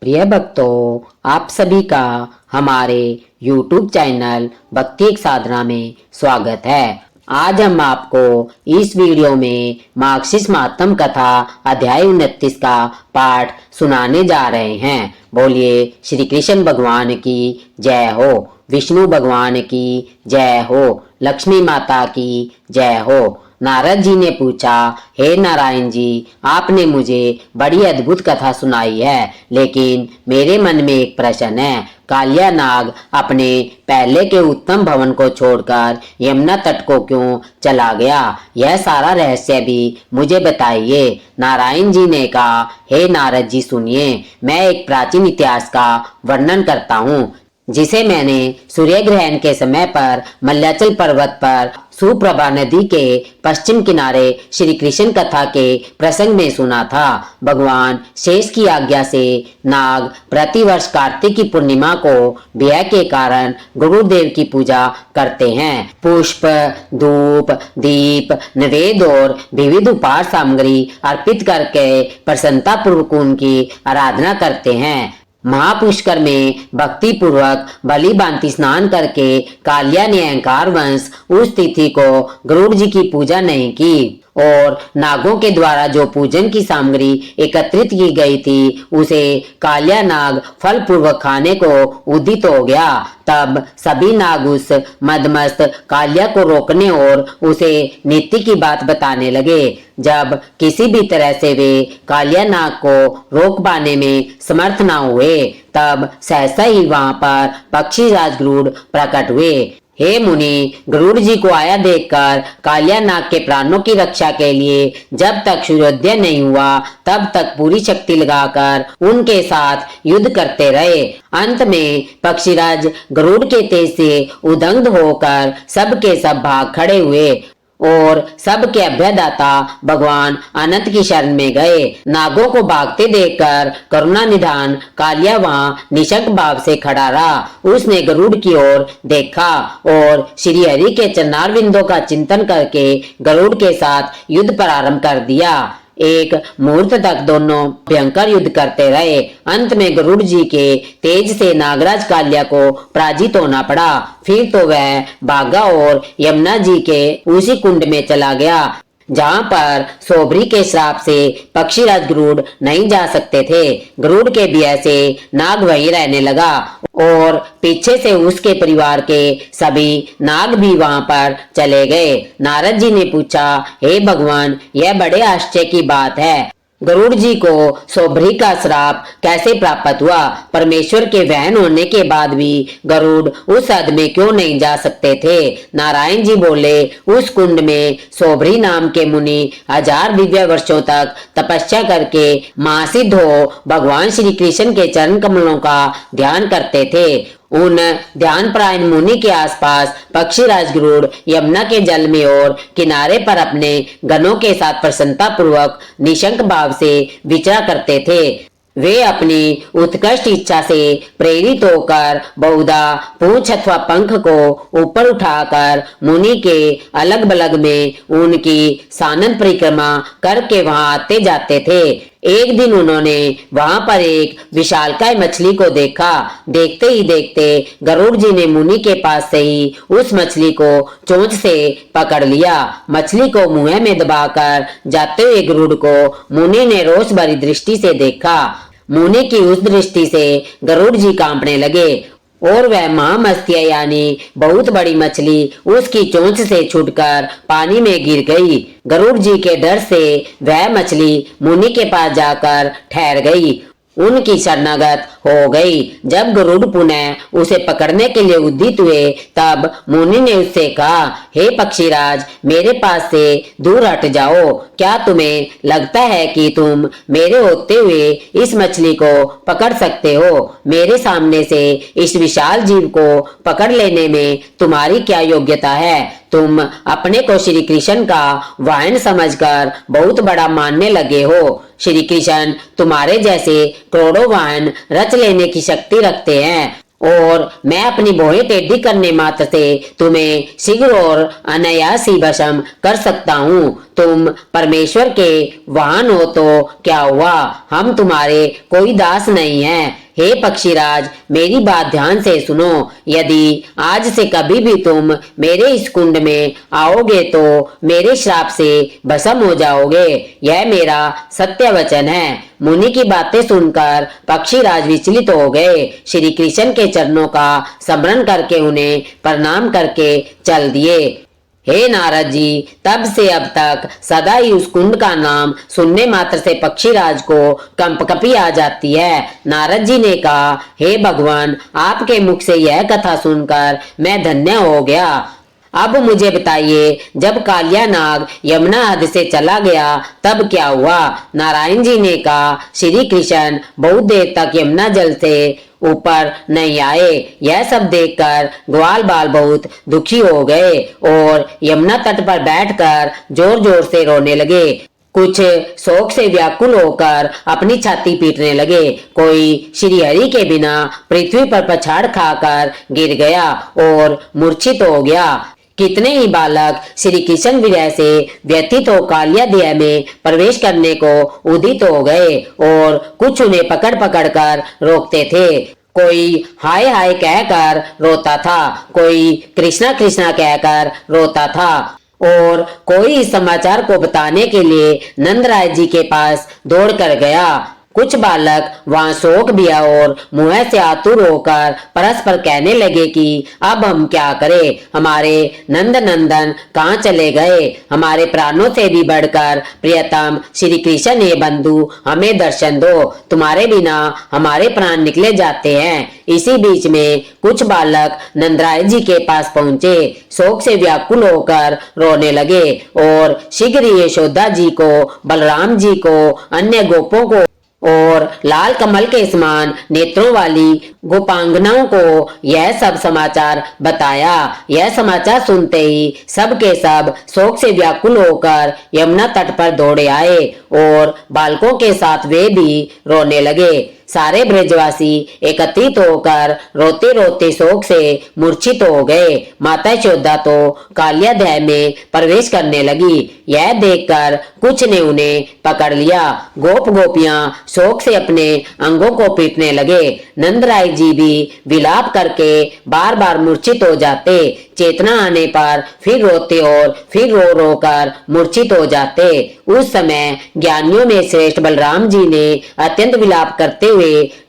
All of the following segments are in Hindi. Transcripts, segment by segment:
प्रिय भक्तों, आप सभी का हमारे YouTube चैनल भक्ति एक साधना में स्वागत है। आज हम आपको इस वीडियो में मार्क्सिस्ट महात्म कथा अध्याय 29 का पाठ सुनाने जा रहे हैं। बोलिए श्री कृष्ण भगवान की जय हो, विष्णु भगवान की जय हो, लक्ष्मी माता की जय हो। नारद जी ने पूछा, हे नारायण जी, आपने मुझे बड़ी अद्भुत कथा सुनाई है, लेकिन मेरे मन में एक प्रश्न है। कालिया नाग अपने पहले के उत्तम भवन को छोड़कर यमुना तट को क्यों चला गया? यह सारा रहस्य भी मुझे बताइए। नारायण जी ने कहा, हे नारद जी सुनिए, मैं एक प्राचीन इतिहास का वर्णन करता हूँ, जिसे मैंने सूर्य ग्रहण के समय पर मल्याचल पर्वत पर सुप्रभा नदी के पश्चिम किनारे श्री कृष्ण कथा के प्रसंग में सुना था। भगवान शेष की आज्ञा से नाग प्रतिवर्ष कार्तिक की पूर्णिमा को व्यय के कारण गुरुदेव की पूजा करते हैं। पुष्प, धूप, दीप, नैवेद्य और विविध उपहार सामग्री अर्पित करके प्रसन्नता पूर्वक उनकी आराधना करते हैं। महापुष्कर में भक्ति पूर्वक बलि भांति स्नान करके कालिया ने अहंकार वंश उस तिथि को गरुड़ जी की पूजा नहीं की और नागों के द्वारा जो पूजन की सामग्री एकत्रित की गई थी उसे कालिया नाग फल पूर्वक खाने को उद्यत हो गया। तब सभी नाग उस मदमस्त कालिया को रोकने और उसे नीति की बात बताने लगे। जब किसी भी तरह से वे कालिया नाग को रोक पाने में समर्थ न हुए, तब सहसा ही वहां पर पक्षी राज गरुड़ प्रकट हुए। हे मुनि, गरुड़ जी को आया देखकर कालिया नाग के प्राणों की रक्षा के लिए जब तक सूर्योदय नहीं हुआ तब तक पूरी शक्ति लगाकर उनके साथ युद्ध करते रहे। अंत में पक्षीराज गरुड़ के तेज से उदंग होकर सबके सब भाग खड़े हुए और सबके अभयदाता भगवान अनंत की शरण में गए। नागों को भागते देखकर करुणा निधान कालिया वहां निशंक भाव से खड़ा रहा। उसने गरुड़ की ओर देखा और श्री हरि के चरणारविंदों का चिंतन करके गरुड़ के साथ युद्ध प्रारंभ कर दिया। एक मुहूर्त तक दोनों भयंकर युद्ध करते रहे। अंत में गरुड़ जी के तेज से नागराज कालिया को पराजित होना पड़ा। फिर तो वह भागा और यमुना जी के उसी कुंड में चला गया जहाँ पर सोबरी के श्राप से पक्षीराज गरुड़ नहीं जा सकते थे। गरुड़ के भय से नाग वहीं रहने लगा और पीछे से उसके परिवार के सभी नाग भी वहां पर चले गए। नारद जी ने पूछा, हे भगवान, यह बड़े आश्चर्य की बात है, गरुड़ जी को सोबरी का श्राप कैसे प्राप्त हुआ? परमेश्वर के वहन होने के बाद भी गरुड़ उस हद में क्यों नहीं जा सकते थे? नारायण जी बोले, उस कुंड में सोबरी नाम के मुनि 1000 दिव्य वर्षों तक तपस्या करके महासिद्ध हो भगवान श्री कृष्ण के चरण कमलों का ध्यान करते थे। उन ध्यान प्रायण मुनि के आसपास पक्षीराज गरुड़ यमुना के जल में और किनारे पर अपने गणों के साथ प्रसन्नता पूर्वक निशंक भाव से विचरा करते थे। वे अपनी उत्कृष्ट इच्छा से प्रेरित होकर बहुधा पूंछ अथवा पंख को ऊपर उठाकर मुनि के अलग बलग में उनकी सानंद परिक्रमा करके वहां आते जाते थे। एक दिन उन्होंने वहां पर एक विशालकाय मछली को देखा। देखते ही देखते गरुड़ जी ने मुनि के पास से ही उस मछली को चोंच से पकड़ लिया। मछली को मुंह में दबाकर जाते हुए गरुड़ को मुनि ने रोष भरी दृष्टि से देखा। मुनि की उस दृष्टि से गरुड़ जी कांपने लगे और वह महामत्स्य यानी बहुत बड़ी मछली उसकी चोंच से छूटकर पानी में गिर गई। गरुड़ जी के डर से वह मछली मुनि के पास जाकर ठहर गई, उनकी शरणागत हो गई। जब गरुड़ पुनः उसे पकड़ने के लिए उद्यत हुए, तब मुनि ने उससे कहा, हे पक्षीराज, मेरे पास से दूर हट जाओ। क्या तुम्हें लगता है कि तुम मेरे होते हुए इस मछली को पकड़ सकते हो? मेरे सामने से इस विशाल जीव को पकड़ लेने में तुम्हारी क्या योग्यता है? तुम अपने को श्री कृष्ण का वाहन समझकर बहुत बड़ा मानने लगे हो। श्री कृष्ण तुम्हारे जैसे करोड़ों वाहन रच लेने की शक्ति रखते हैं और मैं अपनी भौहें टेढ़ी करने मात्र से तुम्हें शीघ्र और अनायास ही भस्म कर सकता हूँ। तुम परमेश्वर के वाहन हो तो क्या हुआ, हम तुम्हारे कोई दास नहीं हैं। हे पक्षीराज, मेरी बात ध्यान से सुनो। यदि आज से कभी भी तुम मेरे इस कुंड में आओगे तो मेरे श्राप से भस्म हो जाओगे। यह मेरा सत्य वचन है। मुनि की बातें सुनकर पक्षीराज विचलित हो गए। श्री कृष्ण के चरणों का स्मरण करके उन्हें प्रणाम करके चल दिए। हे नारद जी, तब से अब तक सदा ही उस कुंड का नाम सुनने मात्र से पक्षीराज को कंपकपी आ जाती है। नारद जी ने कहा, हे भगवान, आपके मुख से यह कथा सुनकर मैं धन्य हो गया। अब मुझे बताइए, जब कालिया नाग यमुना हद से चला गया तब क्या हुआ। नारायण जी ने कहा, श्री कृष्ण बहुत देर तक यमुना जल से ऊपर नहीं आए। यह सब देखकर ग्वाल बाल बहुत दुखी हो गए और यमुना तट पर बैठकर जोर जोर से रोने लगे। कुछ शोक से व्याकुल होकर अपनी छाती पीटने लगे। कोई श्री हरि के बिना पृथ्वी पर पछाड़ खाकर गिर गया और मूर्छित हो गया। कितने ही बालक श्री कृष्ण विरह से व्यथित हो कालिया देह में प्रवेश करने को उदित हो गए और कुछ उन्हें पकड़ पकड़ कर रोकते थे। कोई हाय हाय कहकर रोता था, कोई कृष्णा कृष्णा कहकर रोता था और कोई इस समाचार को बताने के लिए नंदराय जी के पास दौड़ कर गया। कुछ बालक वहां शोक बिया और मुंह से आतुर होकर परस्पर कहने लगे कि अब हम क्या करें, हमारे नंद नंदन कहाँ चले गए, हमारे प्राणों से भी बढ़कर प्रियतम श्री कृष्ण हे बंधु, हमें दर्शन दो, तुम्हारे बिना हमारे प्राण निकले जाते हैं। इसी बीच में कुछ बालक नंदराय जी के पास पहुंचे, शोक से व्याकुल होकर रोने लगे और शीघ्र ही यशोदा जी को, बलराम जी को, अन्य गोपों को और लाल कमल के समान नेत्रों वाली गोपांगनाओं को यह सब समाचार बताया। यह समाचार सुनते ही सब के सब शोक से व्याकुल होकर यमुना तट पर दौड़े आए और बालकों के साथ वे भी रोने लगे। सारे ब्रजवासी एकत्रित होकर रोते रोते शोक से मूर्छित हो गए। माता यशोदा तो कालियादेह में प्रवेश करने लगी। यह देखकर कुछ ने उन्हें पकड़ लिया। गोप गोपियां शोक से अपने अंगों को पीटने लगे। नंदराय जी भी विलाप करके बार बार मूर्छित हो जाते। चेतना आने पर फिर रोते और फिर रो रो कर मूर्छित हो जाते। उस समय ज्ञानियों में श्रेष्ठ बलराम जी ने अत्यंत विलाप करते हुए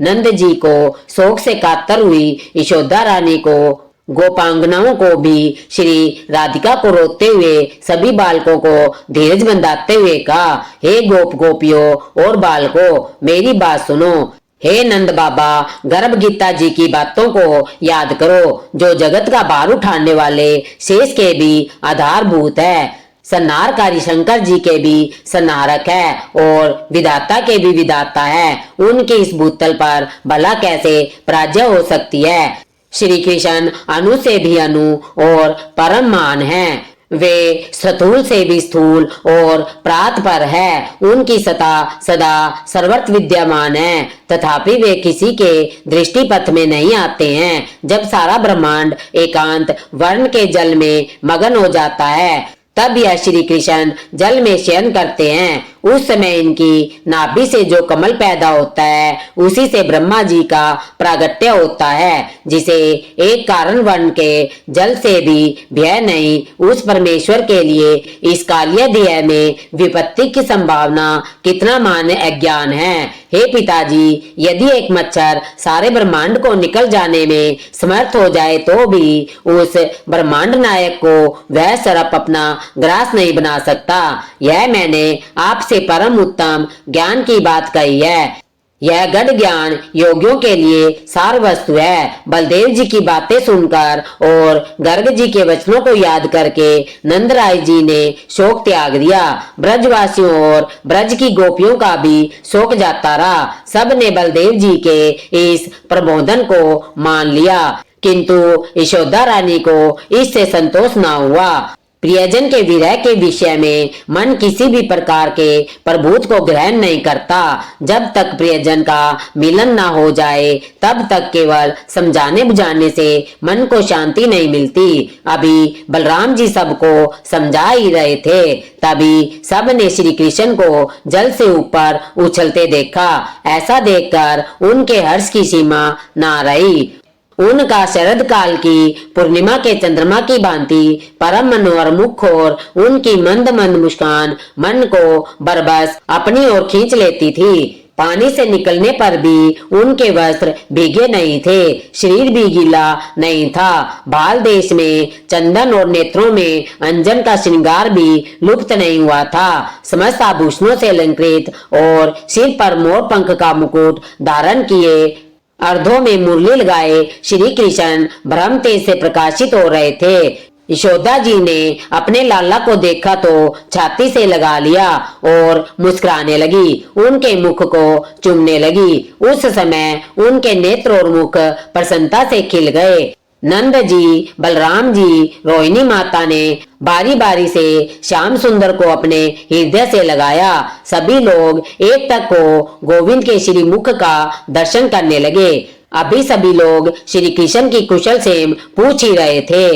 नंद जी को, शोक से कातर हुई यशोदा रानी को, गोपांगनाओं को भी, श्री राधिका को रोते हुए सभी बालकों को धीरज बंधाते हुए कहा, हे गोप गोपियों और बालकों, मेरी बात सुनो। हे नंद बाबा, गर्भ गीता जी की बातों को याद करो, जो जगत का भार उठाने वाले शेष के भी आधारभूत है, संहारकारी शंकर जी के भी संहारक है और विधाता के भी विधाता है। उनके इस भूतल पर भला कैसे पराजय हो सकती है। श्री कृष्ण अनु से भी अनु और परम महान हैं। वे स्थूल से भी स्थूल और प्रात पर है। उनकी सदा सर्वत्र विद्यमान है, तथापि वे किसी के दृष्टि पथ में नहीं आते हैं। जब सारा ब्रह्मांड एकांत वर्ण के जल में मगन हो जाता है, तब यह श्री कृष्ण जल में शयन करते हैं। उस समय इनकी नाभि से जो कमल पैदा होता है, उसी से ब्रह्मा जी का प्रागट्य होता है, जिसे एक कारण वर्ण के जल से भी भय नहीं। उस परमेश्वर के लिए इस कालिया देह में विपत्ति की संभावना कितना मान अज्ञान है। हे पिताजी, यदि एक मच्छर सारे ब्रह्मांड को निकल जाने में समर्थ हो जाए तो भी उस ब्रह्मांड नायक को वह सर्प अपना ग्रास नहीं बना सकता। यह मैंने आपसे परम उत्तम ज्ञान की बात कही है। यह गढ़ ज्ञान योगियों के लिए सार वस्तु है। बलदेव जी की बातें सुनकर और गर्ग जी के वचनों को याद करके नंदराय जी ने शोक त्याग दिया। ब्रजवासियों और ब्रज की गोपियों का भी शोक जाता रहा। सब ने बलदेव जी के इस प्रबोधन को मान लिया, किंतु यशोदा रानी को इससे संतोष न हुआ। प्रियजन के विरह के विषय में मन किसी भी प्रकार के प्रभुत्व को ग्रहण नहीं करता। जब तक प्रियजन का मिलन ना हो जाए तब तक केवल समझाने बुझाने से मन को शांति नहीं मिलती। अभी बलराम जी सबको समझा ही रहे थे, तभी सब ने श्री कृष्ण को जल से ऊपर उछलते देखा। ऐसा देखकर उनके हर्ष की सीमा ना रही। उनका शरद काल की पूर्णिमा के चंद्रमा की भांति परम मनोहर मुख और उनकी मंद मंद मुस्कान मन को बरबस अपनी ओर खींच लेती थी। पानी से निकलने पर भी उनके वस्त्र भीगे नहीं थे, शरीर भी गीला नहीं था। बाल देश में चंदन और नेत्रों में अंजन का श्रृंगार भी लुप्त नहीं हुआ था। समस्त आभूषणों से अलंकृत और सिर पर मोर पंख का मुकुट धारण किए अर्धों में मुरली लगाए श्री कृष्ण ब्रह्म तेज से प्रकाशित हो रहे थे। यशोदा जी ने अपने लाला को देखा तो छाती से लगा लिया और मुस्कुराने लगी, उनके मुख को चूमने लगी। उस समय उनके नेत्र और मुख प्रसन्नता से खिल गए। नंद जी, बलराम जी, रोहिणी माता ने बारी बारी से श्याम सुंदर को अपने हृदय से लगाया। सभी लोग एक टक को गोविंद के श्री मुख का दर्शन करने लगे। अभी सभी लोग श्री कृष्ण की कुशल से पूछ ही रहे थे।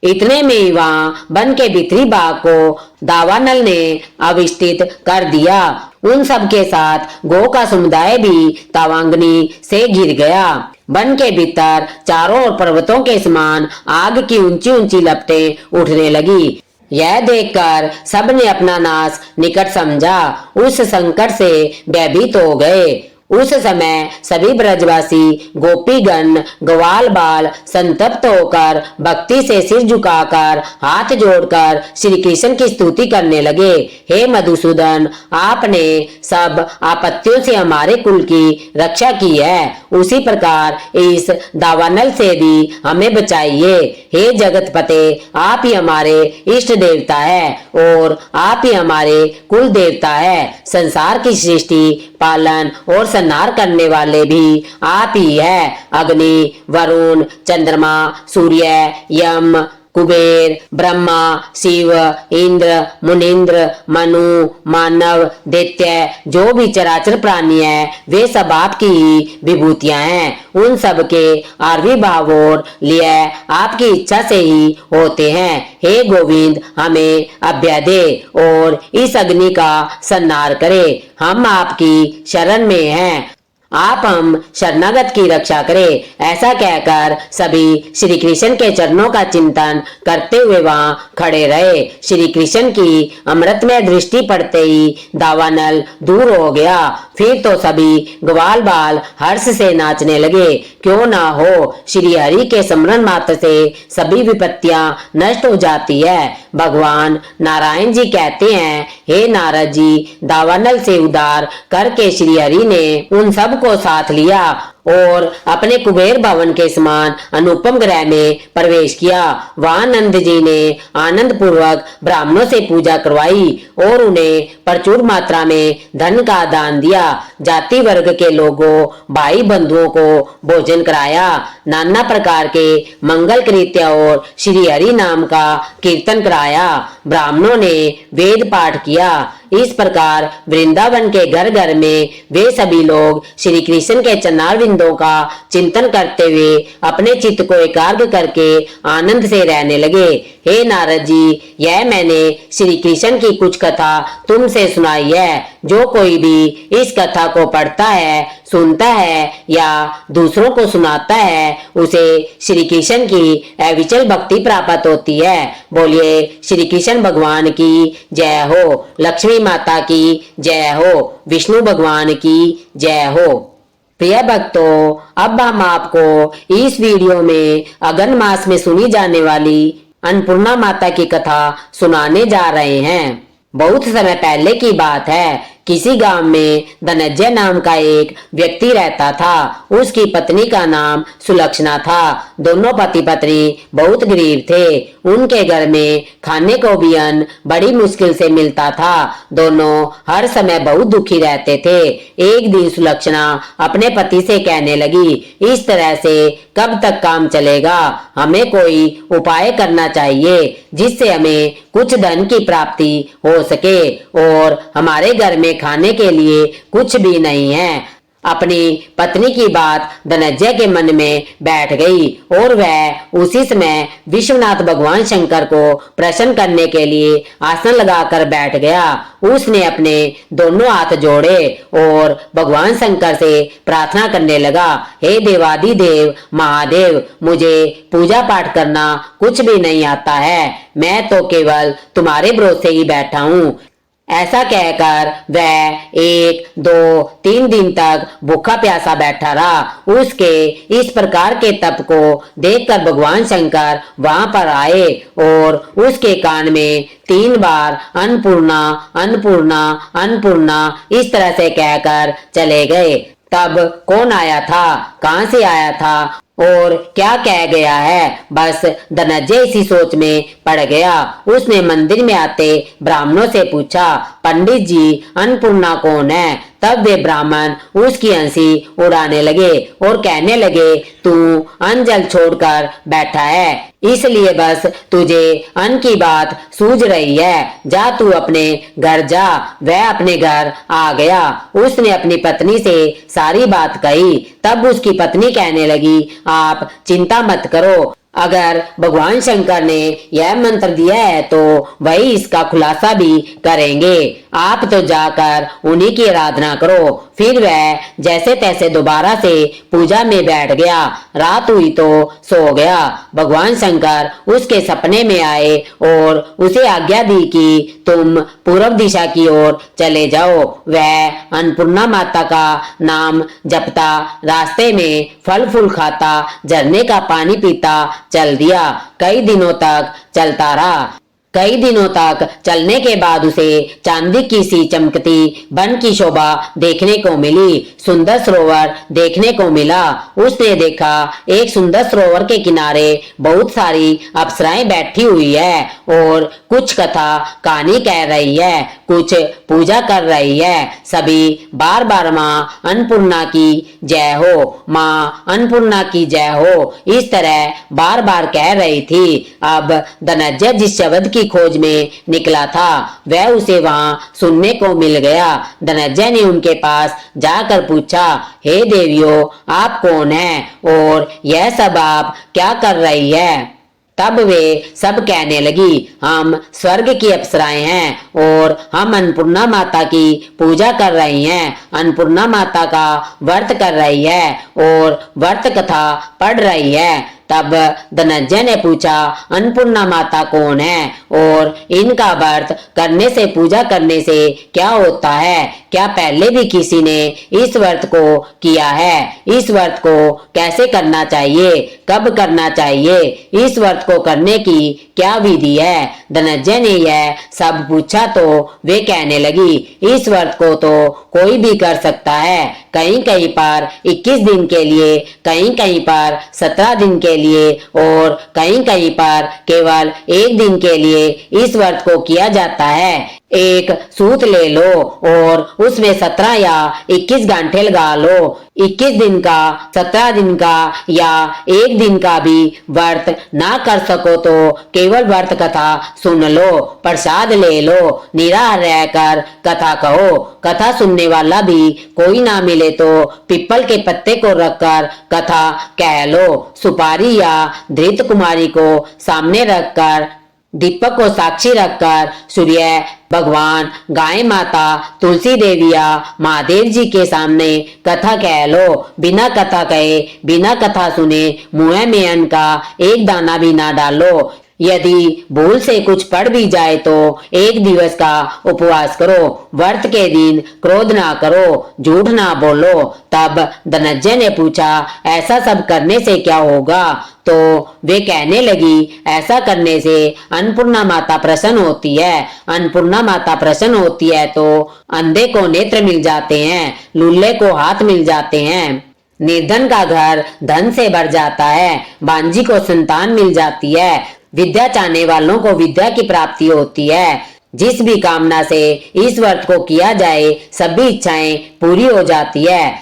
इतने में ही वहाँ वन के भीतरी भाग को दावानल ने अविष्टित कर दिया। उन सब के साथ गौ का समुदाय भी तवांगनी से घिर गया। वन के भीतर चारों ओर पर्वतों के समान आग की ऊंची ऊंची लपटें उठने लगी। यह देखकर सब ने अपना नाश निकट समझा, उस संकट से भयभीत हो गए। उस समय सभी ब्रजवासी गोपीगण ग्वाल बाल संतप्त होकर भक्ति से सिर झुकाकर हाथ जोड़कर श्री कृष्ण की स्तुति करने लगे। हे मधुसूदन, आपने सब आपत्तियों से हमारे कुल की रक्षा की है, उसी प्रकार इस दावानल से भी हमें बचाइए। हे जगतपते, आप ही हमारे इष्ट देवता है और आप ही हमारे कुल देवता है। संसार की सृष्टि पालन और संहार करने वाले भी आप ही है। अग्नि, वरुण, चंद्रमा, सूर्य, यम, कुबेर, ब्रह्मा, शिव, इंद्र, मुनिंद्र, मनु, मानव, दैत्य, जो भी चराचर प्राणी है वे सब आपकी ही विभूतियां हैं। उन सब के आविर्भाव और लिए आपकी इच्छा से ही होते हैं। हे गोविंद, हमें अभय दे और इस अग्नि का संहार करे। हम आपकी शरण में हैं, आप हम शरणागत की रक्षा करें। ऐसा कहकर सभी श्री कृष्ण के चरणों का चिंतन करते हुए वहाँ खड़े रहे। श्री कृष्ण की अमृतमय दृष्टि पड़ते ही दावानल दूर हो गया। फिर तो सभी ग्वाल बाल हर्ष से नाचने लगे। क्यों ना हो, श्री हरि के स्मरण मात्र से सभी विपत्तियां नष्ट हो जाती है। भगवान नारायण जी कहते हैं, हे नारद जी, दावानल से उद्धार करके श्री हरि ने उन सब को साथ लिया और अपने कुबेर भवन के समान अनुपम ग्रह में प्रवेश किया। वहां नंद जी ने आनंद पूर्वक ब्राह्मणों से पूजा करवाई और उन्हें प्रचुर मात्रा में धन का दान दिया। जाति वर्ग के लोगों, भाई बंधुओं को भोजन कराया। नाना प्रकार के मंगल कृत्य और श्री हरि नाम का कीर्तन कराया। ब्राह्मणों ने वेद पाठ किया। इस प्रकार वृंदावन के घर घर में वे सभी लोग श्री कृष्ण के चरणार बिंदों का चिंतन करते हुए अपने चित्त को एकाग्र करके आनंद से रहने लगे। हे नारद जी, यह मैंने श्री कृष्ण की कुछ कथा तुमसे सुनाई है। जो कोई भी इस कथा को पढ़ता है, सुनता है या दूसरों को सुनाता है, उसे श्री कृष्ण की अविचल भक्ति प्राप्त होती है। बोलिए श्री कृष्ण भगवान की जय हो, लक्ष्मी माता की जय हो, विष्णु भगवान की जय हो। प्रिय भक्तों, अब हम आपको इस वीडियो में अगन मास में सुनी जाने वाली अन्नपूर्णा माता की कथा सुनाने जा रहे हैं। बहुत समय पहले की बात है। किसी गांव में धनंजय नाम का एक व्यक्ति रहता था। उसकी पत्नी का नाम सुलक्षणा था। दोनों पति पत्नी बहुत गरीब थे। उनके घर में खाने को भी अन्न बड़ी मुश्किल से मिलता था। दोनों हर समय बहुत दुखी रहते थे। एक दिन सुलक्षणा अपने पति से कहने लगी, इस तरह से कब तक काम चलेगा। हमें कोई उपाय करना चाहिए जिससे हमें कुछ धन की प्राप्ति हो सके, और हमारे घर में खाने के लिए कुछ भी नहीं है। अपनी पत्नी की बात धनंजय के मन में बैठ गई और वह उसी समय विश्वनाथ भगवान शंकर को प्रसन्न करने के लिए आसन लगाकर बैठ गया। उसने अपने दोनों हाथ जोड़े और भगवान शंकर से प्रार्थना करने लगा, हे देवादिदेव महादेव, मुझे पूजा पाठ करना कुछ भी नहीं आता है, मैं तो केवल तुम्हारे भरोसे ही बैठा हूँ। ऐसा कहकर वह 1, 2, 3 दिन तक भूखा प्यासा बैठा रहा। उसके इस प्रकार के तप को देखकर भगवान शंकर वहां पर आए और उसके कान में 3 बार अन्नपूर्णा अन्नपूर्णा अन्नपूर्णा इस तरह से कहकर चले गए। तब कौन आया था, कहां से आया था और क्या कह गया है, बस धनंजय इसी सोच में पड़ गया। उसने मंदिर में आते ब्राह्मणों से पूछा, पंडित जी अन्नपूर्णा कौन है। तब वे ब्राह्मण उसकी हंसी उड़ाने लगे और कहने लगे, तू अन्न जल छोड़कर बैठा है, इसलिए बस तुझे अन्न की बात सूझ रही है, जा तू अपने घर जा। वह अपने घर आ गया। उसने अपनी पत्नी से सारी बात कही। तब उसकी पत्नी कहने लगी, आप चिंता मत करो, अगर भगवान शंकर ने यह मंत्र दिया है तो वही इसका खुलासा भी करेंगे। आप तो जाकर उन्हीं की आराधना करो। फिर वह जैसे तैसे दोबारा से पूजा में बैठ गया। रात हुई तो सो गया। भगवान शंकर उसके सपने में आए और उसे आज्ञा दी कि तुम पूर्व दिशा की ओर चले जाओ। वह अन्नपूर्णा माता का नाम जपता, रास्ते में फल फूल खाता, झरने का पानी पीता चल दिया। कई दिनों तक चलता रहा। कई दिनों तक चलने के बाद उसे चांदी की सी चमकती वन की शोभा देखने को मिली। सुंदर सरोवर देखने को मिला। उसने देखा एक सुंदर सरोवर के किनारे बहुत सारी अप्सराएं बैठी हुई है और कुछ कथा कहानी कह रही है, कुछ पूजा कर रही है। सभी बार बार माँ अन्नपूर्णा की जय हो, माँ अन्नपूर्णा की जय हो, इस तरह बार बार कह रही थी। अब धनंजय जिस शब्द की खोज में निकला था वह उसे वहां सुनने को मिल गया। धनंजय ने उनके पास जाकर पूछा, हे देवियों, आप कौन हैं और यह सब आप क्या कर रही है। तब वे सब कहने लगी, हम स्वर्ग की अप्सराएं हैं और हम अन्नपूर्णा माता की पूजा कर रही हैं, अन्नपूर्णा माता का व्रत कर रही है और व्रत कथा पढ़ रही है। तब धनंजय ने पूछा, अन्नपूर्णा माता कौन है और इनका व्रत करने से, पूजा करने से क्या होता है। क्या पहले भी किसी ने इस व्रत को किया है। इस व्रत को कैसे करना चाहिए, कब करना चाहिए, इस व्रत को करने की क्या विधि है। धनंजय ने यह सब पूछा तो वे कहने लगी, इस व्रत को तो कोई भी कर सकता है। कहीं कहीं पर 21 दिन के लिए, कहीं कहीं पर 17 दिन के लिए और कहीं कहीं पर केवल 1 दिन के लिए इस व्रत को किया जाता है। एक सूत ले लो और उसमें 17 या 21 गांठें लगा लो। 21 दिन का, 17 दिन का या 1 दिन का भी व्रत ना कर सको तो केवल व्रत कथा सुन लो, प्रसाद ले लो, निराहार रहकर कथा कहो। कथा सुनने वाला भी कोई ना मिले तो पीपल के पत्ते को रखकर कथा कह लो। सुपारी या धृत कुमारी को सामने रखकर, दीपक को साक्षी रखकर सूर्य भगवान, गाय माता, तुलसी देवी या महादेव जी के सामने कथा कह लो। बिना कथा कहे, बिना कथा सुने मुंह में अन्न का एक दाना भी ना डालो। यदि भूल से कुछ पड़ भी जाए तो 1 दिवस का उपवास करो। व्रत के दिन क्रोध ना करो, झूठ ना बोलो। तब धनंजय ने पूछा, ऐसा सब करने से क्या होगा। तो वे कहने लगी, ऐसा करने से अन्नपूर्णा माता प्रसन्न होती है। अन्नपूर्णा माता प्रसन्न होती है तो अंधे को नेत्र मिल जाते हैं, लूले को हाथ मिल जाते हैं, निर्धन का घर धन से भर जाता है, बांझी को संतान मिल जाती है, विद्या चाहने वालों को विद्या की प्राप्ति होती है। जिस भी कामना से इस व्रत को किया जाए सभी इच्छाएं पूरी हो जाती है।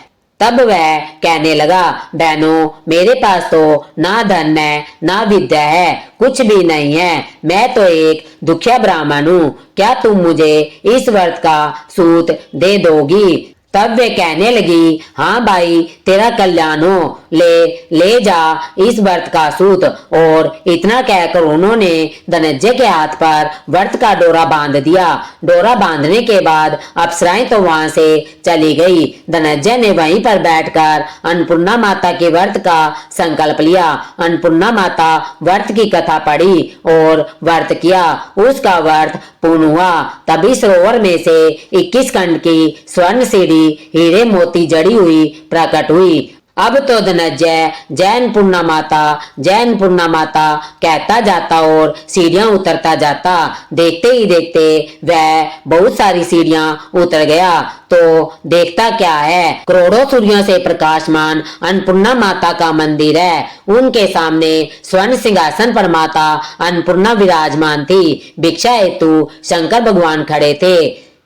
तब वह कहने लगा, बहनों, मेरे पास तो ना धन है ना विद्या है, कुछ भी नहीं है। मैं तो एक दुखिया ब्राह्मण हूँ। क्या तुम मुझे इस व्रत का सूत दे दोगी? तब वे कहने लगी, हाँ भाई, तेरा कल्याण हो, ले ले जा इस व्रत का सूत। और इतना कहकर उन्होंने धनंजय के हाथ पर व्रत का डोरा बांध दिया। डोरा बांधने के बाद अप्सराएं तो वहां से चली गई। धनंजय ने वहीं पर बैठकर अन्नपूर्णा माता के व्रत का संकल्प लिया। अन्नपूर्णा माता व्रत की कथा पढ़ी और व्रत किया। उसका व्रत पूर्ण हुआ। तभी सरोवर में से 21 खंड की स्वर्ण सीढ़ी हीरे मोती जड़ी हुई प्रकट हुई। अब तो धनंजय जैन पूर्णा माता कहता जाता और सीढ़ियां उतरता जाता। देखते ही देखते वह बहुत सारी सीढ़ियां उतर गया। तो देखता क्या है, करोड़ों सूर्यों से प्रकाशमान अन्नपूर्णा माता का मंदिर है। उनके सामने स्वर्ण सिंहासन पर माता अन्नपूर्णा विराजमान थी। भिक्षा हेतु शंकर भगवान खड़े थे।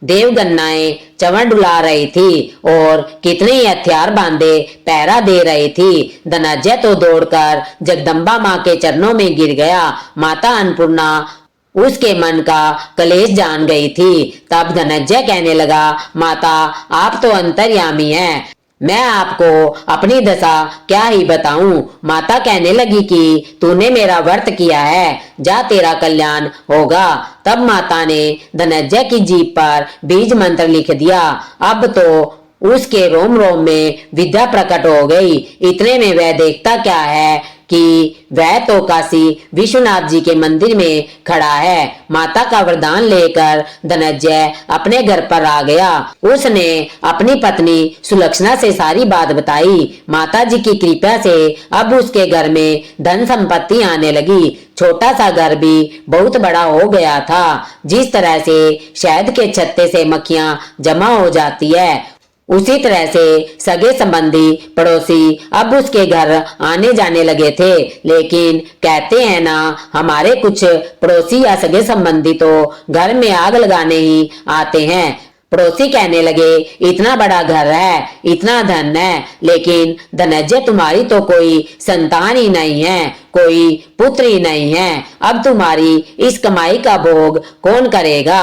देवगन्नाएं चवन डुला रही थी और कितने ही हथियार बांधे पहरा दे रही थी। धनंजय तो दौड़कर जगदम्बा माँ के चरणों में गिर गया। माता अन्नपूर्णा उसके मन का कलेश जान गई थी। तब धनंजय कहने लगा, माता, आप तो अंतर्यामी हैं, मैं आपको अपनी दशा क्या ही बताऊं। माता कहने लगी कि तूने मेरा व्रत किया है, जा तेरा कल्याण होगा। तब माता ने धनंजय की जीभ पर बीज मंत्र लिख दिया। अब तो उसके रोम रोम में विद्या प्रकट हो गई। इतने में वह देखता क्या है कि वह तो काशी विश्वनाथ जी के मंदिर में खड़ा है। माता का वरदान लेकर धनंजय अपने घर पर आ गया। उसने अपनी पत्नी सुलक्षणा से सारी बात बताई। माता जी की कृपा से अब उसके घर में धन संपत्ति आने लगी। छोटा सा घर भी बहुत बड़ा हो गया था। जिस तरह से शहद के छत्ते से मक्खियां जमा हो जाती है, उसी तरह से सगे संबंधी पड़ोसी अब उसके घर आने जाने लगे थे। लेकिन कहते हैं ना, हमारे कुछ पड़ोसी या सगे संबंधी तो घर में आग लगाने ही आते हैं। पड़ोसी कहने लगे, इतना बड़ा घर है, इतना धन है, लेकिन धनंजय तुम्हारी तो कोई संतान ही नहीं है, कोई पुत्र ही नहीं है। अब तुम्हारी इस कमाई का भोग कौन करेगा?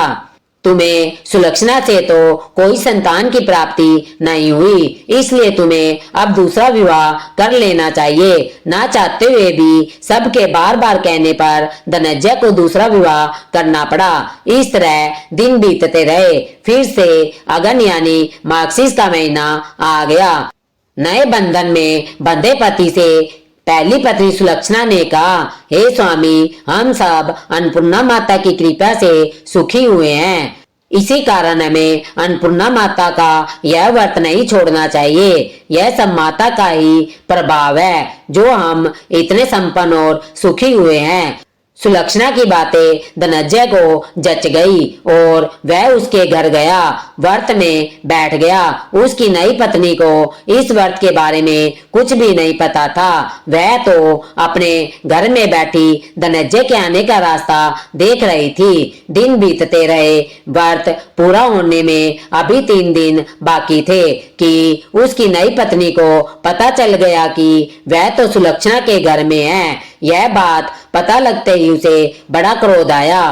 तुम्हें सुलक्षणा से तो कोई संतान की प्राप्ति नहीं हुई, इसलिए तुम्हें अब दूसरा विवाह कर लेना चाहिए। ना चाहते हुए भी सबके बार बार कहने पर धनंजय को दूसरा विवाह करना पड़ा। इस तरह दिन बीतते रहे। फिर से अगन यानी मार्गशीर्ष का महीना आ गया। नए बंधन में बंधे पति से पहली पत्नी सुलक्षणा ने कहा, हे स्वामी, हम सब अन्नपूर्णा माता की कृपा से सुखी हुए हैं। इसी कारण हमें अन्नपूर्णा माता का यह व्रत नहीं छोड़ना चाहिए। यह सब माता का ही प्रभाव है जो हम इतने संपन्न और सुखी हुए हैं। सुलक्षणा की बातें धनंजय को जच गई और वह उसके घर गया, व्रत में बैठ गया। उसकी नई पत्नी को इस व्रत के बारे में कुछ भी नहीं पता था। वह तो अपने घर में बैठी धनंजय के आने का रास्ता देख रही थी। दिन बीतते रहे। व्रत पूरा होने में अभी 3 दिन बाकी थे कि उसकी नई पत्नी को पता चल गया कि वह तो सुलक्षणा के घर में है। यह बात पता लगते ही उसे बड़ा क्रोध आया।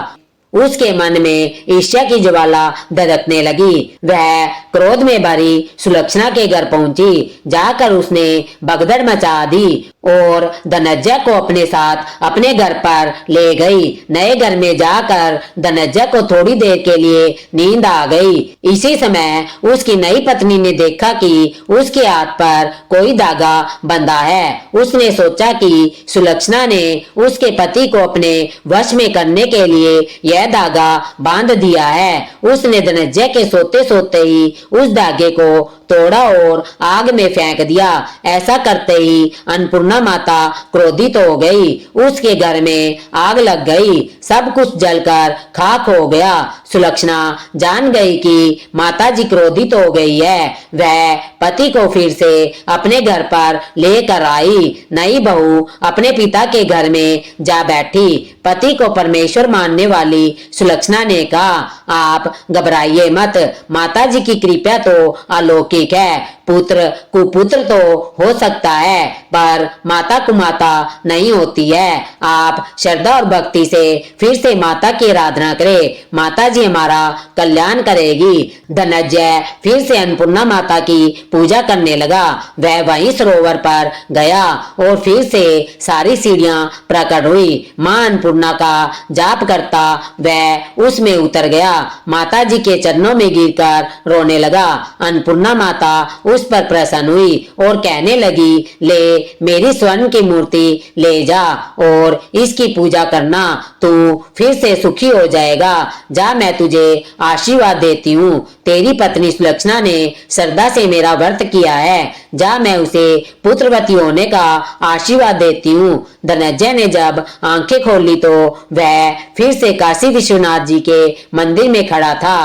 उसके मन में ईर्ष्या की ज्वाला धधकने लगी। वह क्रोध में भरी सुलक्षणा के घर पहुंची। जाकर उसने भगदड़ मचा दी और धनंजय को अपने साथ अपने घर पर ले गई। नए घर में जाकर धनंजय को थोड़ी देर के लिए नींद आ गई। इसी समय उसकी नई पत्नी ने देखा कि उसके हाथ पर कोई धागा बंधा है। उसने सोचा कि सुलक्षणा ने उसके पति को अपने वश में करने के लिए यह धागा बांध दिया है। उसने धनंजय के सोते सोते ही उस धागे को तोड़ा और आग में फेंक दिया। ऐसा करते ही अन्नपूर्णा माता क्रोधित हो गई। उसके घर में आग लग गई। सब कुछ जलकर खाक हो गया। सुलक्षणा जान गई कि माताजी क्रोधित हो गई है। वह पति को फिर से अपने घर पर लेकर आई। नई बहू अपने पिता के घर में जा बैठी। पति को परमेश्वर मानने वाली सुलक्षणा ने कहा, आप घबराइए मत, माताजी की कृपा तो अलौकिक है। पुत्र कुपुत्र तो हो सकता है, पर माता कुमाता नहीं होती है। आप श्रद्धा और भक्ति से फिर से माता की आराधना करें, माता जी हमारा कल्याण करेगी। धनंजय फिर से अन्नपूर्णा माता की पूजा करने लगा। वह वहीं सरोवर पर गया और फिर से सारी सीढ़ियां प्रकट हुई। मां अन्नपूर्णा का जाप करता वह उसमें उतर गया। माता जी के चरणों में गिरकर रोने लगा। अन्नपूर्णा माता उस पर प्रसन्न हुई और कहने लगी, ले मेरी स्वर्ण की मूर्ति ले जा और इसकी पूजा करना, तू फिर से सुखी हो जाएगा। जा, मैं तुझे आशीर्वाद देती हूँ। तेरी पत्नी सुलक्षणा ने श्रद्धा से मेरा व्रत किया है, जा, मैं उसे पुत्रवती होने का आशीर्वाद देती हूँ। धनंजय ने जब आंखें खोली तो वह फिर से काशी विश्वनाथ जी के मंदिर में खड़ा था।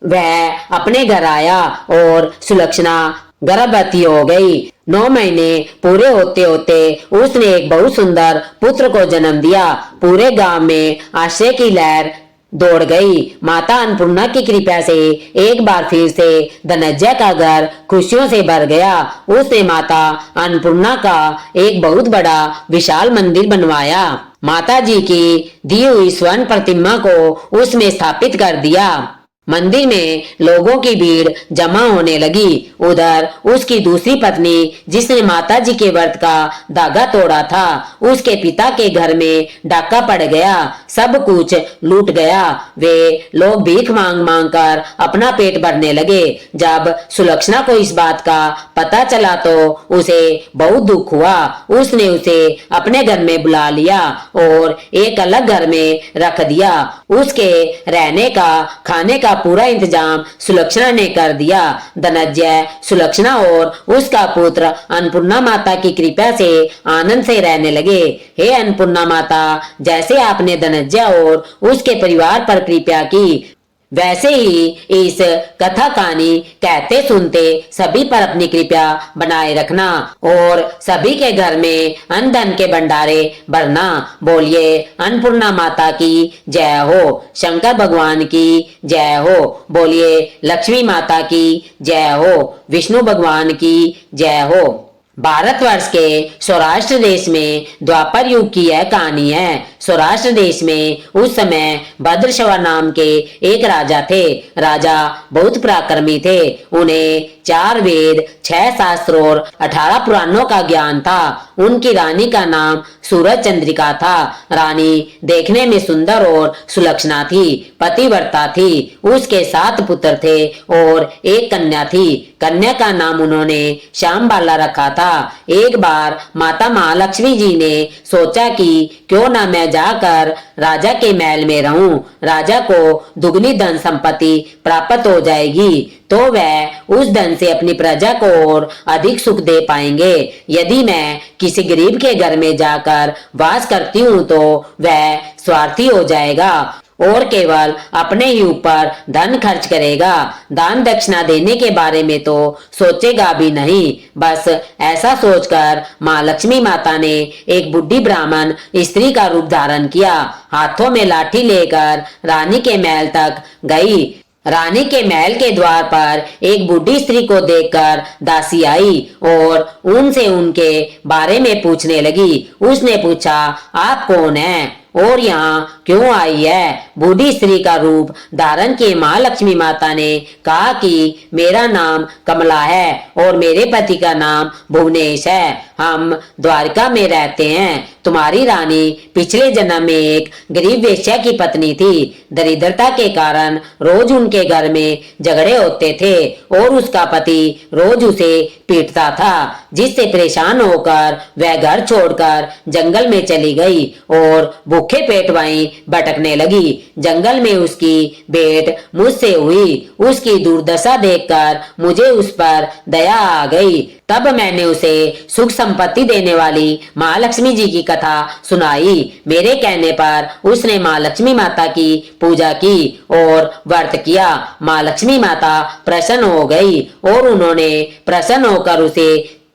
वह अपने घर आया और सुलक्षणा गर्भवती हो गई। 9 महीने पूरे होते होते उसने एक बहुत सुंदर पुत्र को जन्म दिया। पूरे गांव में आश्चर्य की लहर दौड़ गई। माता अन्नपूर्णा की कृपा से एक बार फिर से धनंजय का घर खुशियों से भर गया। उसने माता अन्नपूर्णा का एक बहुत बड़ा विशाल मंदिर बनवाया। माता जी की दी हुई स्वर्ण प्रतिमा को उसमें स्थापित कर दिया। मंदिर में लोगों की भीड़ जमा होने लगी। उधर उसकी दूसरी पत्नी, जिसने माता जी के व्रत का धागा तोड़ा था, उसके पिता के घर में डाका पड़ गया। सब कुछ लूट गया। वे लोग भीख मांग मांग कर अपना पेट भरने लगे। जब सुलक्षणा को इस बात का पता चला तो उसे बहुत दुख हुआ। उसने उसे अपने घर में बुला लिया और एक अलग घर में रख दिया। उसके रहने का, खाने का पूरा इंतजाम सुलक्षणा ने कर दिया। धनंजय, सुलक्षणा और उसका पुत्र अन्नपूर्णा माता की कृपा से आनंद से रहने लगे। हे अन्नपूर्णा माता, जैसे आपने धनंजय और उसके परिवार पर कृपा की, वैसे ही इस कथा कहानी कहते सुनते सभी पर अपनी कृपा बनाए रखना और सभी के घर में अन्न धन के भंडारे भरना। बोलिए अन्नपूर्णा माता की जय हो, शंकर भगवान की जय हो। बोलिए लक्ष्मी माता की जय हो, विष्णु भगवान की जय हो। भारतवर्ष के सौराष्ट्र देश में द्वापर युग की यह कहानी है। सौराष्ट्र देश में उस समय भद्रश्रवा नाम के एक राजा थे। राजा बहुत पराक्रमी थे। उन्हें 4 वेद, 6 शास्त्र और 18 पुराणों का ज्ञान था। उनकी रानी का नाम सूरज चंद्रिका था। रानी देखने में सुंदर और सुलक्षणा थी, पतिव्रता थी। उसके 7 पुत्र थे और एक कन्या थी। कन्या का नाम उन्होंने श्यामबाला रखा था। एक बार माता महालक्ष्मी जी ने सोचा कि क्यों ना मैं जाकर राजा के महल में रहूं। राजा को दुगनी धन संपत्ति प्राप्त हो जाएगी तो वह उस धन से अपनी प्रजा को और अधिक सुख दे पाएंगे। यदि मैं किसी गरीब के घर में जाकर वास करती हूँ तो वह स्वार्थी हो जाएगा और केवल अपने ही ऊपर धन खर्च करेगा। दान दक्षिणा देने के बारे में तो सोचेगा भी नहीं। बस ऐसा सोचकर माँ लक्ष्मी माता ने एक बुढ़ी ब्राह्मण स्त्री का रूप धारण किया। हाथों में लाठी लेकर रानी के महल तक गई। रानी के महल के द्वार पर एक बूढ़ी स्त्री को देखकर दासी आई और उनसे उनके बारे में पूछने लगी। उसने पूछा, आप कौन हैं और यहाँ क्यों आई है? बूढ़ी स्त्री का रूप धारण किए माँ लक्ष्मी माता ने कहा कि मेरा नाम कमला है और मेरे पति का नाम भुवनेश है। हम द्वारका में रहते हैं। तुम्हारी रानी पिछले जन्म में एक गरीब वेश्या की पत्नी थी। दरिद्रता के कारण रोज उनके घर में झगड़े होते थे और उसका पति रोज उसे पीटता था, जिससे परेशान होकर वह घर छोड़कर जंगल में चली गई और भूखे पेट वहीं भटकने लगी। जंगल में उसकी भेंट मुझसे हुई। उसकी दुर्दशा देखकर मुझे उस पर दया आ गई। तब मैंने उसे सुख संपत्ति देने वाली महालक्ष्मी जी की कथा सुनाई। मेरे कहने पर उसने माँ लक्ष्मी माता की पूजा की और व्रत किया। माँ लक्ष्मी माता प्रसन्न हो गई और उन्होंने प्रसन्न होकर उसे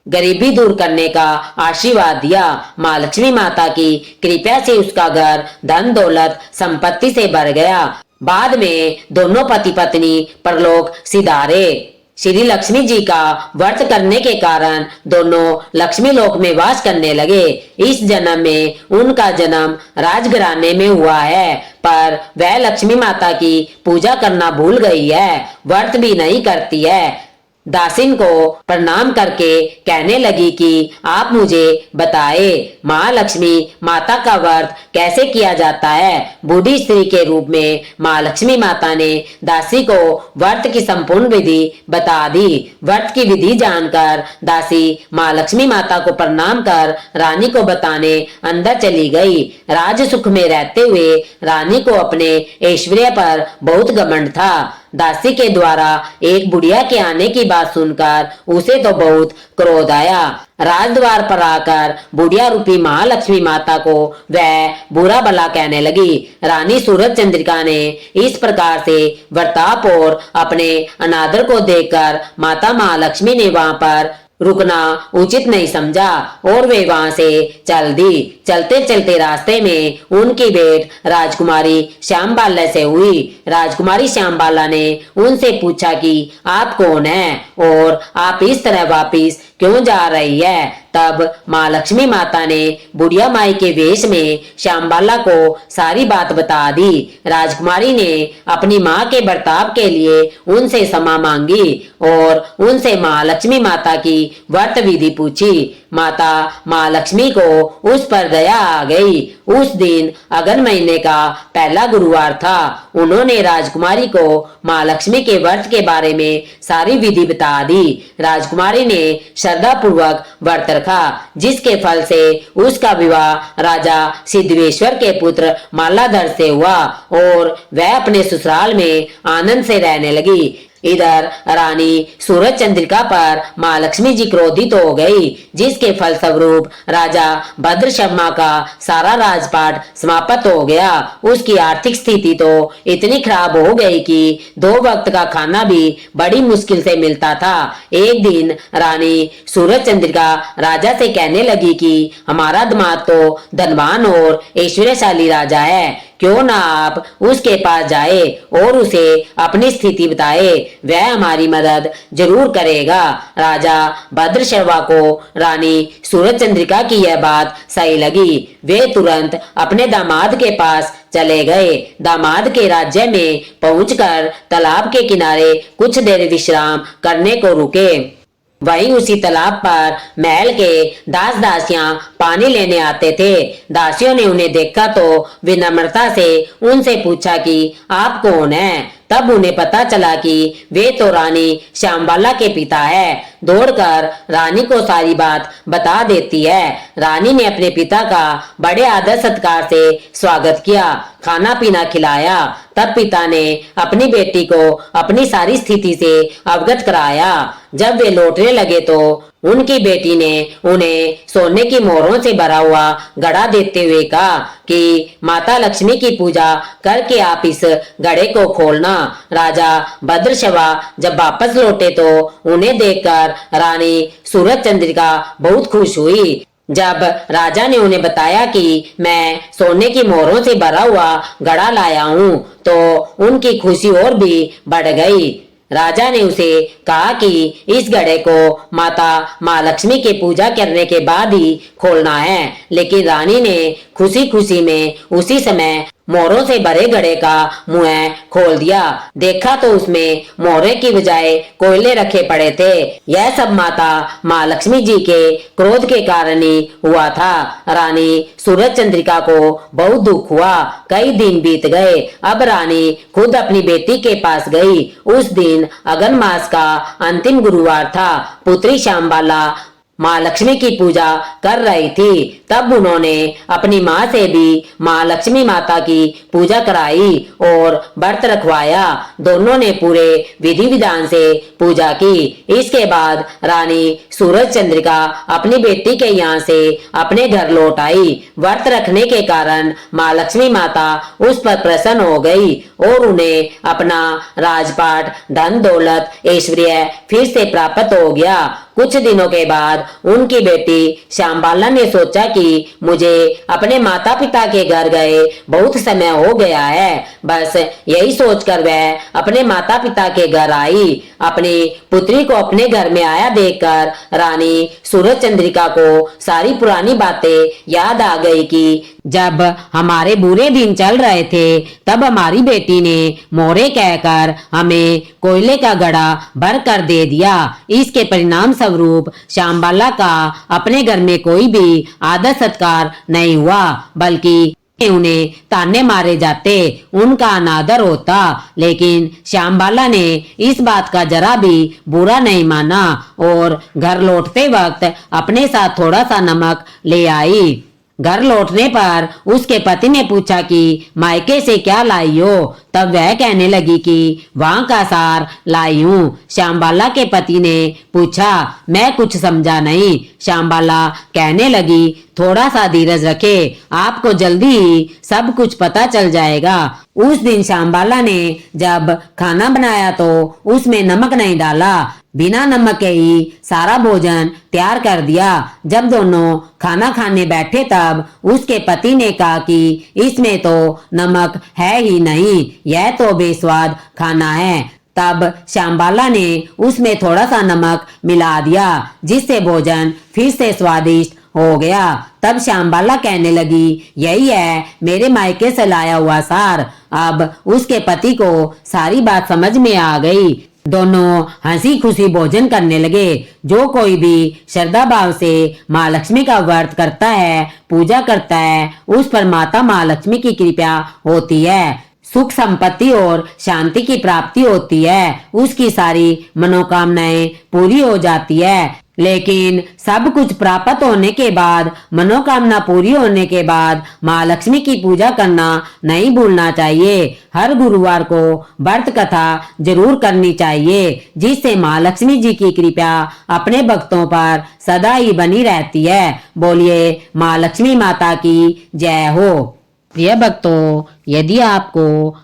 गरीबी दूर करने का आशीर्वाद दिया। माँ लक्ष्मी माता की कृपा से उसका घर धन दौलत संपत्ति से भर गया। बाद में दोनों पति पत्नी परलोक सिधारे। श्री लक्ष्मी जी का व्रत करने के कारण दोनों लक्ष्मी लोक में वास करने लगे। इस जन्म में उनका जन्म राजघराने में हुआ है, पर वह लक्ष्मी माता की पूजा करना भूल गई है, व्रत भी नहीं करती है। दासिन को प्रणाम करके कहने लगी कि आप मुझे बताए महालक्ष्मी माता का व्रत कैसे किया जाता है। बूढ़ी स्त्री के रूप में महालक्ष्मी माता ने दासी को व्रत की संपूर्ण विधि बता दी। व्रत की विधि जानकर दासी महालक्ष्मी माता को प्रणाम कर रानी को बताने अंदर चली गई। राज सुख में रहते हुए रानी को अपने ऐश्वर्य पर बहुत घमंड था। दासी के द्वारा एक बुढ़िया के आने की बात सुनकर उसे तो बहुत क्रोध आया। राजद्वार पर आकर बुढ़िया रूपी महालक्ष्मी माता को वह बुरा भला कहने लगी। रानी सूरज चंद्रिका ने इस प्रकार से बर्ताव और अपने अनादर को देखकर माता महालक्ष्मी ने वहां पर रुकना उचित नहीं समझा और वे वहां से चल दी। चलते चलते रास्ते में उनकी भेंट राजकुमारी श्यामबाला से हुई। राजकुमारी श्यामबाला ने उनसे पूछा कि आप कौन हैं और आप इस तरह वापिस क्यों जा रही है। तब माँ लक्ष्मी माता ने बुढ़िया माई के वेश में श्यामबाला को सारी बात बता दी। राजकुमारी ने अपनी माँ के बर्ताव के लिए उनसे क्षमा मांगी और उनसे माँ लक्ष्मी माता की व्रत विधि पूछी। माता माँ लक्ष्मी को उस पर दया आ गई। उस दिन अगन महीने का पहला गुरुवार था। उन्होंने राजकुमारी को माँ लक्ष्मी के व्रत के बारे में सारी विधि बता दी। राजकुमारी ने श्रद्धा पूर्वक व्रत रखा, जिसके फल से उसका विवाह राजा सिद्धेश्वर के पुत्र मालाधर से हुआ और वह अपने ससुराल में आनंद से रहने लगी। इधर रानी सूरज चंद्रिका पर माँ लक्ष्मी जी क्रोधित हो गई, जिसके फलस्वरूप राजा भद्र शर्मा का सारा राजपाट समाप्त हो गया। उसकी आर्थिक स्थिति तो इतनी खराब हो गई कि 2 वक्त का खाना भी बड़ी मुश्किल से मिलता था। एक दिन रानी सूरज चंद्रिका राजा से कहने लगी कि हमारा दामाद तो धनवान और ऐश्वर्यशाली राजा है, क्यों ना आप उसके पास जाए और उसे अपनी स्थिति बताए, वह हमारी मदद जरूर करेगा। राजा भद्र शर्मा को रानी सूरज चंद्रिका की यह बात सही लगी। वे तुरंत अपने दामाद के पास चले गए। दामाद के राज्य में पहुंचकर तालाब के किनारे कुछ देर विश्राम करने को रुके। वहीं उसी तालाब पर महल के दास दासियां पानी लेने आते थे। दासियों ने उन्हें देखा तो विनम्रता से उनसे पूछा कि आप कौन हैं। तब उन्हें पता चला कि वे तो रानी श्यामबाला के पिता है। दौड़कर रानी को सारी बात बता देती है। रानी ने अपने पिता का बड़े आदर सत्कार से स्वागत किया, खाना पीना खिलाया। तब पिता ने अपनी बेटी को अपनी सारी स्थिति से अवगत कराया। जब वे लौटने लगे तो उनकी बेटी ने उन्हें सोने की मोहरों से भरा हुआ घड़ा देते हुए कहा कि माता लक्ष्मी की पूजा करके आप इस घड़े को खोलना। राजा भद्रशवा जब वापस लौटे तो उन्हें देखकर रानी सूरज चंद्रिका बहुत खुश हुई। जब राजा ने उन्हें बताया कि मैं सोने की मोहरों से भरा हुआ घड़ा लाया हूँ तो उनकी खुशी और भी बढ़ गई। राजा ने उसे कहा कि इस घड़े को माता माँ लक्ष्मी की पूजा करने के बाद ही खोलना है, लेकिन रानी ने खुशी खुशी में उसी समय मोहरों से भरे घड़े का मुंह खोल दिया। देखा तो उसमें मोहरे की बजाय कोयले रखे पड़े थे। यह सब माता माँ लक्ष्मी जी के क्रोध के कारण ही हुआ था। रानी सूरज चंद्रिका को बहुत दुख हुआ। कई दिन बीत गए। अब रानी खुद अपनी बेटी के पास गई। उस दिन अगन मास का अंतिम गुरुवार था। पुत्री श्यामबाला माँ लक्ष्मी की पूजा कर रही थी। तब उन्होंने अपनी माँ से भी माँ लक्ष्मी माता की पूजा कराई और व्रत रखवाया। दोनों ने पूरे विधि विधान से पूजा की। इसके बाद रानी सूरज चंद्रिका अपनी बेटी के यहाँ से अपने घर लौट आई। व्रत रखने के कारण माँ लक्ष्मी माता उस पर प्रसन्न हो गई और उन्हें अपना राजपाट, धन दौलत, ऐश्वर्य फिर से प्राप्त हो गया। कुछ दिनों के बाद उनकी बेटी श्यामबाला ने सोचा कि मुझे अपने माता पिता के घर गए बहुत समय हो गया है। बस यही सोचकर वह अपने माता पिता के घर आई। अपनी पुत्री को अपने घर में आया देखकर रानी सूरज चंद्रिका को सारी पुरानी बातें याद आ गई कि जब हमारे बुरे दिन चल रहे थे तब हमारी बेटी ने मोरे कहकर हमें कोयले का घड़ा भर कर दे दिया। इसके परिणाम स्वरूप श्यामबाला का अपने घर में कोई भी आदर सत्कार नहीं हुआ, बल्कि उन्हें ताने मारे जाते, उनका अनादर होता। लेकिन श्यामबाला ने इस बात का जरा भी बुरा नहीं माना और घर लौटते वक्त अपने साथ थोड़ा सा नमक ले आई। घर लौटने पर उसके पति ने पूछा कि मायके से क्या लाई हो? तब वह कहने लगी कि वहां का सार लाई हूँ। श्यामबाला के पति ने पूछा, मैं कुछ समझा नहीं। श्यामबाला कहने लगी, थोड़ा सा धीरज रखे, आपको जल्दी ही सब कुछ पता चल जाएगा। उस दिन श्यामबाला ने जब खाना बनाया तो उसमें नमक नहीं डाला, बिना नमक के ही सारा भोजन तैयार कर दिया। जब दोनों खाना खाने बैठे तब उसके पति ने कहा कि इसमें तो नमक है ही नहीं, यह तो बेस्वाद खाना है। तब श्यामबाला ने उसमें थोड़ा सा नमक मिला दिया, जिससे भोजन फिर से स्वादिष्ट हो गया। तब श्यामबाला कहने लगी, यही है मेरे मायके से लाया हुआ सार। अब उसके पति को सारी बात समझ में आ गई। दोनों हंसी खुशी भोजन करने लगे। जो कोई भी श्रद्धा भाव से माँ लक्ष्मी का व्रत करता है, पूजा करता है, उस पर माता माँ लक्ष्मी की कृपा होती है, सुख संपत्ति और शांति की प्राप्ति होती है, उसकी सारी मनोकामनाएं पूरी हो जाती है। लेकिन सब कुछ प्राप्त होने के बाद, मनोकामना पूरी होने के बाद माँ लक्ष्मी की पूजा करना नहीं भूलना चाहिए। हर गुरुवार को व्रत कथा जरूर करनी चाहिए, जिससे माँ लक्ष्मी जी की कृपा अपने भक्तों पर सदा ही बनी रहती है। बोलिए माँ लक्ष्मी माता की जय हो। प्रिय भक्तों, यदि आपको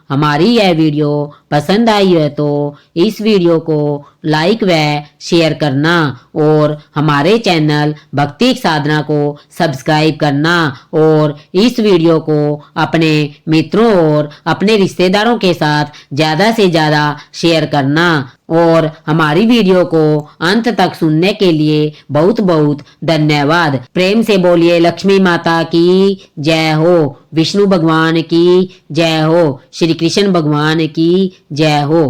हमारी यह वीडियो पसंद आई है तो इस वीडियो को लाइक व शेयर करना और हमारे चैनल भक्ति साधना को सब्सक्राइब करना और इस वीडियो को अपने मित्रों और अपने रिश्तेदारों के साथ ज़्यादा से ज़्यादा शेयर करना। और हमारी वीडियो को अंत तक सुनने के लिए बहुत बहुत धन्यवाद। प्रेम से बोलिए लक्ष्मी माता की जय हो, विष्णु भगवान की जय हो, श्री कृष्ण भगवान की जय हो।